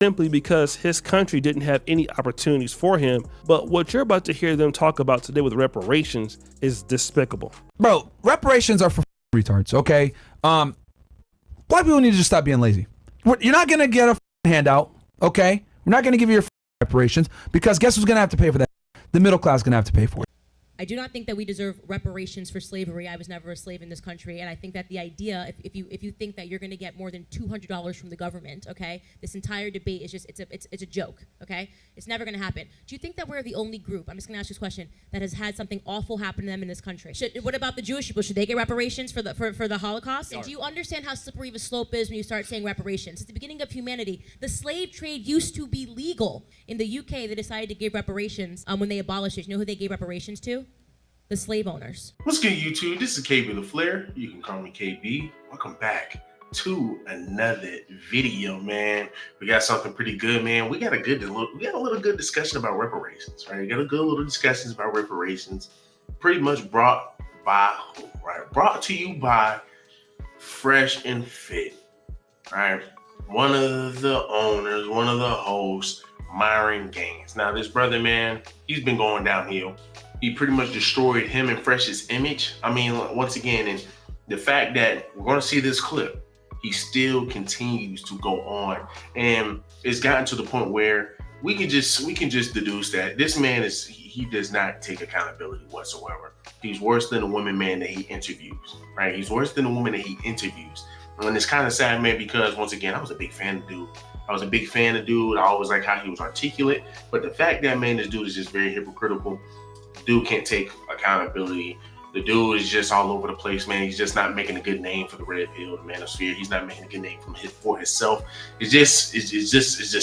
simply because his country didn't have any opportunities for him. But what you're about to hear them talk about today with reparations is despicable. Bro, reparations are for retards, okay? Black people need to just stop being lazy. You're not going to get a handout, okay? We're not going to give you your reparations because guess who's going to have to pay for that? The middle class is going to have to pay for it. I do not think that we deserve reparations for slavery. I was never a slave in this country, and I think that the idea, if you think that you're going to get more than $200 from the government, okay, this entire debate is just it's a joke, okay? It's never going to happen. Do you think that we're the only group? I'm just going to ask you this question that has had something awful happen to them in this country. What about the Jewish people? Should they get reparations for the Holocaust? And do you understand how slippery the slope is when you start saying reparations? It's the beginning of humanity. The slave trade used to be legal in the UK. They decided to give reparations when they abolished it. You know who they gave reparations to? The slave owners. What's good, YouTube? This is KB the Flair. You can call me KB. Welcome back to another video, man. We got something pretty good, man. We got a little good discussion about reparations, right? We got a good little discussions about reparations. Pretty much brought by who, right? Brought to you by Fresh and Fit, right? One of the owners, one of the hosts, Myron. Now, this brother, man, he's been going downhill. He pretty much destroyed him and Fresh's image. I mean, once again, and the fact that we're going to see this clip, he still continues to go on, and it's gotten to the point where we can just deduce that this man he does not take accountability whatsoever. He's worse than the woman, man, that he interviews, right? He's worse than the woman that he interviews, and it's kind of sad, man, because once again, I was a big fan of dude. I always liked how he was articulate, but the fact that, man, this dude is just very hypocritical. Dude can't take accountability. The dude is just all over the place, man. He's just not making a good name for the red pill, the manosphere. He's not making a good name for himself. It's just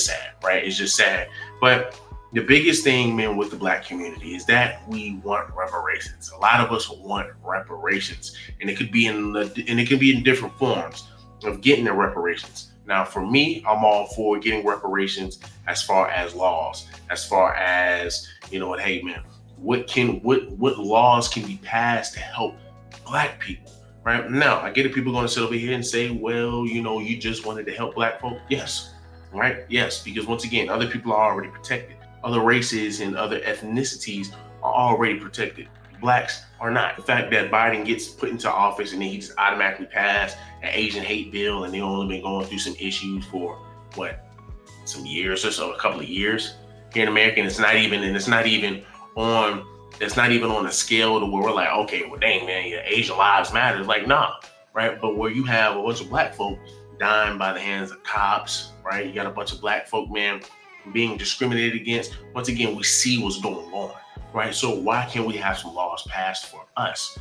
sad, right? It's just sad. But the biggest thing, man, with the black community is that we want reparations. A lot of us want reparations, and it could be in different forms of getting the reparations. Now, for me, I'm all for getting reparations as far as laws, as far as, you know what, hey, man, what laws can be passed to help black people, right? Now, I get it. People are going to sit over here and say, well, you know, you just wanted to help black folk. Yes, right? Yes, because once again, other people are already protected. Other races and other ethnicities are already protected. Blacks are not. The fact that Biden gets put into office and then he just automatically passed an Asian hate bill, and they've only been going through some issues for what, some years or so, a couple of years here in America, and it's not even on a scale to where we're like, okay, well, dang, man, yeah, Asian lives matter. It's like, nah, right? But where you have a bunch of black folk dying by the hands of cops, right? You got a bunch of black folk, man, being discriminated against. Once again, we see what's going on, right? So why can't we have some laws passed for us,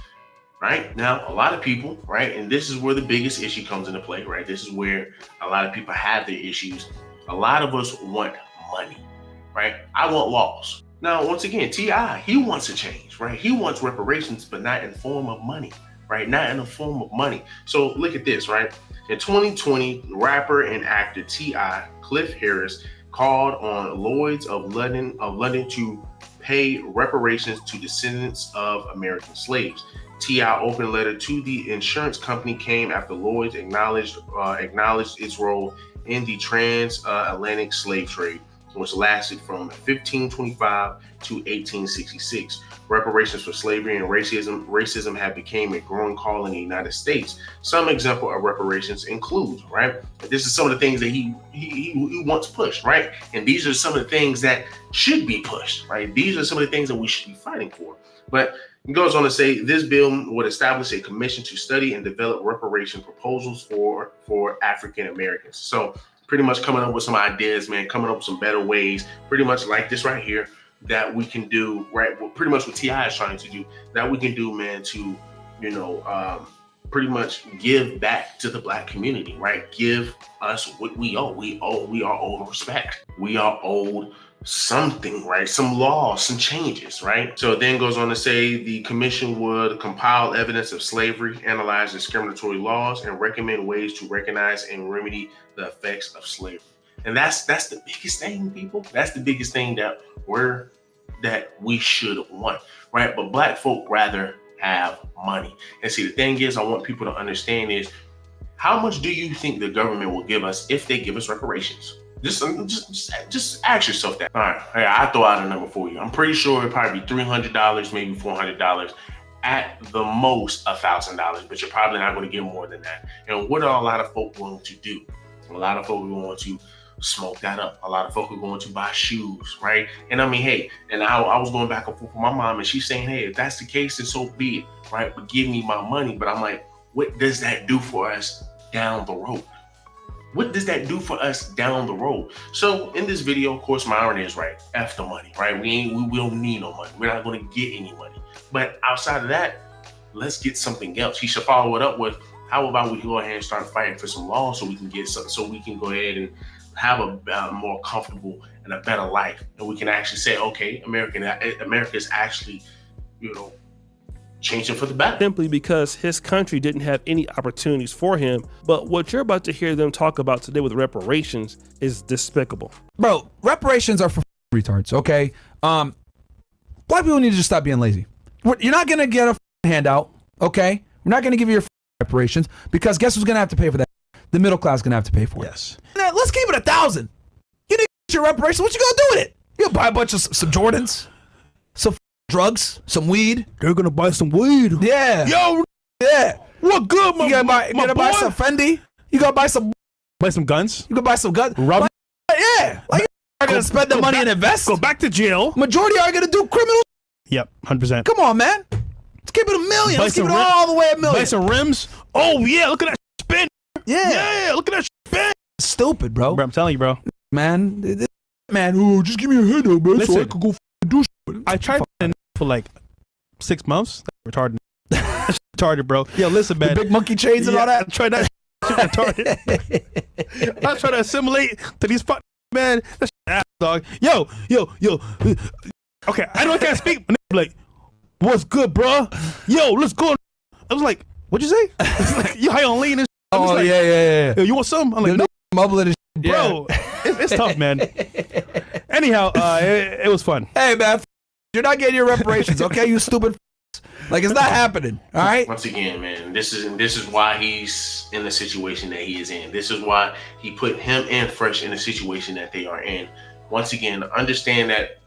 right? Now, a lot of people, right, and this is where the biggest issue comes into play, right? This is where a lot of people have their issues. A lot of us want money, right? I want laws. Now, once again, T.I., he wants a change, right? He wants reparations, but not in the form of money, right? Not in the form of money. So look at this, right? In 2020, rapper and actor T.I., Cliff Harris, called on Lloyds of London to pay reparations to descendants of American slaves. T.I. open letter to the insurance company came after Lloyds acknowledged its role in the transatlantic slave trade, which lasted from 1525 to 1866. Reparations for slavery and racism have become a growing call in the United States. Some example of reparations include, right? This is some of the things that he wants pushed, right? And these are some of the things that should be pushed, right? These are some of the things that we should be fighting for. But it goes on to say this bill would establish a commission to study and develop reparation proposals for African Americans. So pretty much coming up with some ideas, man, coming up with some better ways, pretty much like this right here, that we can do, right? Well, pretty much what T.I. is trying to do, that we can do, man, to, you know, pretty much give back to the black community, right? Give us what we owe. We are owed respect. We are owed something, right? Some laws, some changes, right? So it then goes on to say the commission would compile evidence of slavery, analyze discriminatory laws, and recommend ways to recognize and remedy the effects of slavery. And that's the biggest thing, people. That's the biggest thing that we should want, right? But black folk rather have money. And see, the thing is, I want people to understand is, how much do you think the government will give us if they give us reparations? Just ask yourself that. All right, hey, I'll throw out a number for you. I'm pretty sure it'd probably be $300, maybe $400. At the most $1,000, but you're probably not going to get more than that. And what are a lot of folk going to do? A lot of folk are going to smoke that up. A lot of folk are going to buy shoes, right? And I mean, hey, and I was going back and forth with my mom, and she's saying, hey, if that's the case, then so be it, right? But give me my money. But I'm like, what does that do for us down the road? What does that do for us down the road? So in this video, of course, Myron is right. F the money, right? We don't need no money. We're not going to get any money. But outside of that, let's get something else. He should follow it up with, how about we go ahead and start fighting for some laws so we can get something, so we can go ahead and have a more comfortable and a better life. And we can actually say, okay, America is actually, changing for the better. Simply because his country didn't have any opportunities for him. But what you're about to hear them talk about today with reparations is despicable. Bro, reparations are for retards, okay? Black people need to just stop being lazy. You're not going to get a handout, okay? We're not going to give you your reparations, because guess who's going to have to pay for that? The middle class is going to have to pay for it. Yes. Now, let's keep it 1,000. You didn't get your reparations. What you going to do with it? You going to buy a bunch of some Jordans, some drugs, some weed. They're going to buy some weed. Yeah. Yo, yeah. what good, You going to buy some Fendi? You going to buy some guns? You can buy some guns. Rob. Yeah. Like, you are going to spend the money and invest. Go back to jail. Majority are going to do criminal. Yep, 100%. Come on, man. Let's keep it $1 million. Let's keep it some all the way $1 million. Buy some rims. Oh, yeah, look at that spin. Yeah. Yeah, look at that spin. Stupid, bro. Bro, I'm telling you, bro. Man, oh, just give me a handout, man, so I Listen. could go do shit. I tried for like 6 months. Retarded. That's retarded, bro. Yo, listen, man. The big monkey chains and all I that. tried that shit retarded. I try to assimilate to these fucking man. That's ass, dog. Yo. Okay, I know I can't speak. Like, what's good, bro? Yo, let's go. I was like, what'd you say? It's like, you high on lean and shit. Oh, like, yeah. Yo, you want some? I'm like, no, Mumbling and shit. bro. It's tough, man. Anyhow, it was fun. Hey, man, you're not getting your reparations, okay? You stupid. Like, it's not happening, all right? Once again, man, this is why he's in the situation that he is in. This is why he put him and Fresh in the situation that they are in. Once again, understand that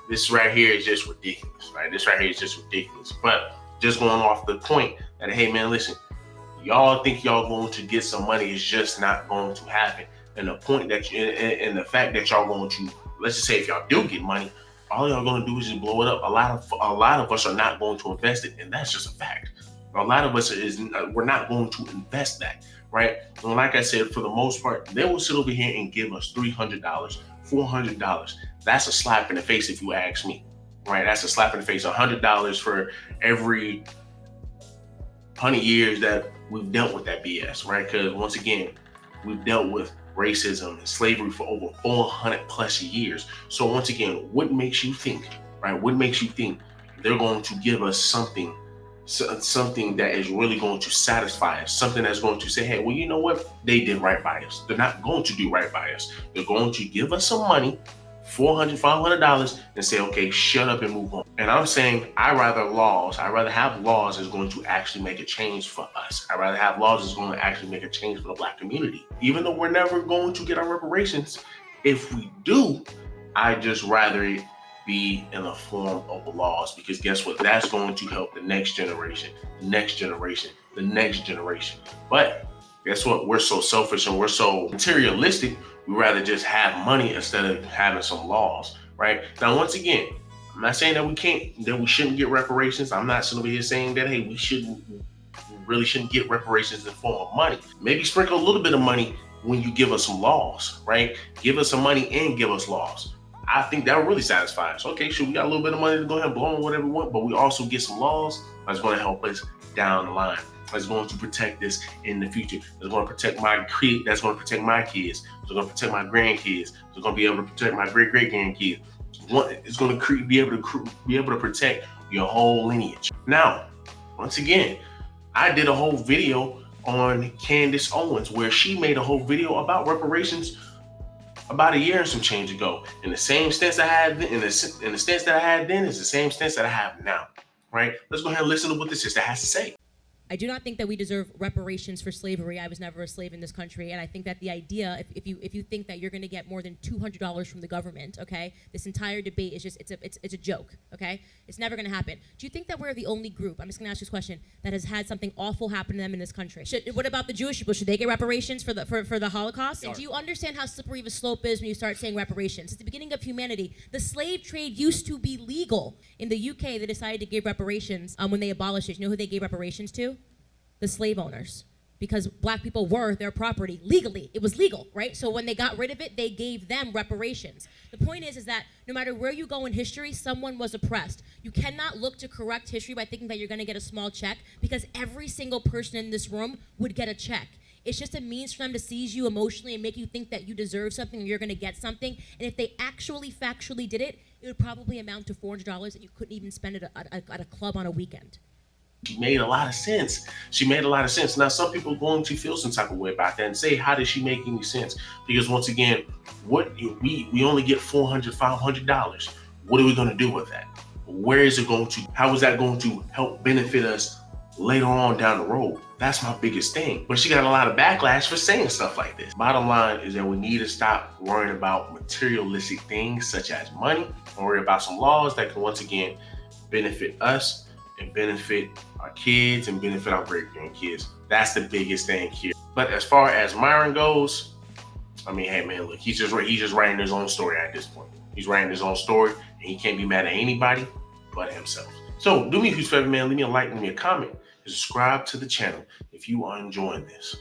this right here is just ridiculous, right? This right here is just ridiculous. But just going off the point that, hey, man, listen, y'all think y'all going to get some money is just not going to happen. And the point that and the fact that y'all going to, let's just say if y'all do get money, all y'all going to do is just blow it up. A lot of us are not going to invest it, and that's just a fact. A lot of us we're not going to invest that, right? And like I said, for the most part, they will sit over here and give us $300, $400. That's a slap in the face if you ask me, right? That's a slap in the face. $100 for every 100 years that we've dealt with that BS, right? Because once again, we've dealt with racism and slavery for over 400 plus years. So once again, what makes you think, right? What makes you think they're going to give us something that is really going to satisfy us, something that's going to say, hey, well, you know what? They did right by us. They're not going to do right by us. They're going to give us some money, $400, $500, and say, okay, shut up and move on. And I'm saying I'd rather have laws that's going to actually make a change for us. I'd rather have laws that's going to actually make a change for the Black community. Even though we're never going to get our reparations, if we do, I'd just rather it be in the form of laws, because guess what? That's going to help the next generation, the next generation, the next generation. But guess what? We're so selfish and we're so materialistic. We rather just have money instead of having some laws, right? Now, once again, I'm not saying that we shouldn't get reparations. I'm not sitting over here saying that, hey, we really shouldn't get reparations in the form of money. Maybe sprinkle a little bit of money when you give us some laws, right? Give us some money and give us laws. I think that would really satisfy us. Okay, sure, we got a little bit of money to go ahead and blow on whatever we want, but we also get some laws that's going to help us down the line. That's going to protect us in the future. That's going to protect my kids. That's going to protect my kids. It's going to protect my grandkids. It's going to be able to protect my great grandkids. It's going to be able to protect your whole lineage. Now, once again, I did a whole video on Candace Owens where she made a whole video about reparations about a year and some change ago. And the same stance I had then, and the stance that I had then is the same stance that I have now. Right? Let's go ahead and listen to what the sister has to say. I do not think that we deserve reparations for slavery. I was never a slave in this country, and I think that the idea, if you think that you're going to get more than $200 from the government, okay, this entire debate is just it's a joke, okay? It's never going to happen. Do you think that we're the only group? I'm just going to ask you this question that has had something awful happen to them in this country. What about the Jewish people? Should they get reparations for the Holocaust? And do you understand how slippery of a slope is when you start saying reparations? At the beginning of humanity, the slave trade used to be legal. In the UK, they decided to give reparations when they abolished it. You know who they gave reparations to? The slave owners, because black people were their property legally. It was legal, right? So when they got rid of it, they gave them reparations. The point is that no matter where you go in history, someone was oppressed. You cannot look to correct history by thinking that you're going to get a small check, because every single person in this room would get a check. It's just a means for them to seize you emotionally and make you think that you deserve something or you're going to get something. And if they actually factually did it, it would probably amount to $400 that you couldn't even spend it at a club on a weekend. She made a lot of sense. She made a lot of sense. Now, some people are going to feel some type of way about that and say, how does she make any sense? Because once again, what we only get $400, $500. What are we going to do with that? Where is it going to, how is that going to help benefit us later on down the road? That's my biggest thing. But she got a lot of backlash for saying stuff like this. Bottom line is that we need to stop worrying about materialistic things such as money and worry about some laws that can once again benefit us and benefit our kids and benefit our great-grandkids. That's the biggest thing here. But as far as Myron goes, I mean, hey man, look, he's just writing his own story at this point. He's writing his own story, and he can't be mad at anybody but himself. So do me a huge favor, man. Leave me a like, leave me a comment, and subscribe to the channel if you are enjoying this.